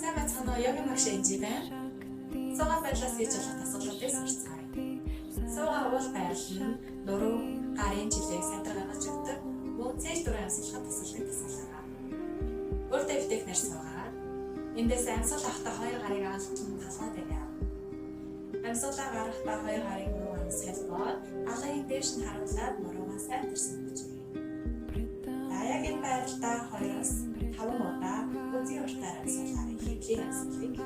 Сайн бацхан уу, яг магш энжи байна. Суугаа байдлаас хийж болох асуудлуудыг сурцгаая. Суугаа уул байдал нь нуруу, гарын жилийг сандраг гаргаж өгдөг. Мөн цээж дурын амьсгалахад тусалдаг тасгалгаа. Өөртөө өвдөх нар суугаа. Эндээс амьсгал авахдаа хоёр гарыг алдлан талгаад байна. Амьсгалаа гаргахдаа хоёр гарыг нуруу амьсгалбаад алын дээш нь харуулад нуруугаа сайн тэрсэн гэж. Яг энэ байдлаа 2-5 удаа үзий уртаар амьсгалаа хийх юмсыг.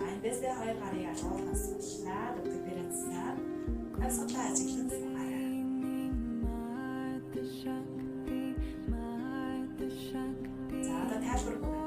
Эндээсээ хоёр гарыг агуулган амьсгалаа өдөртөөсөө амьсгалаа ажиглан суугаарай. За одоо тайлбар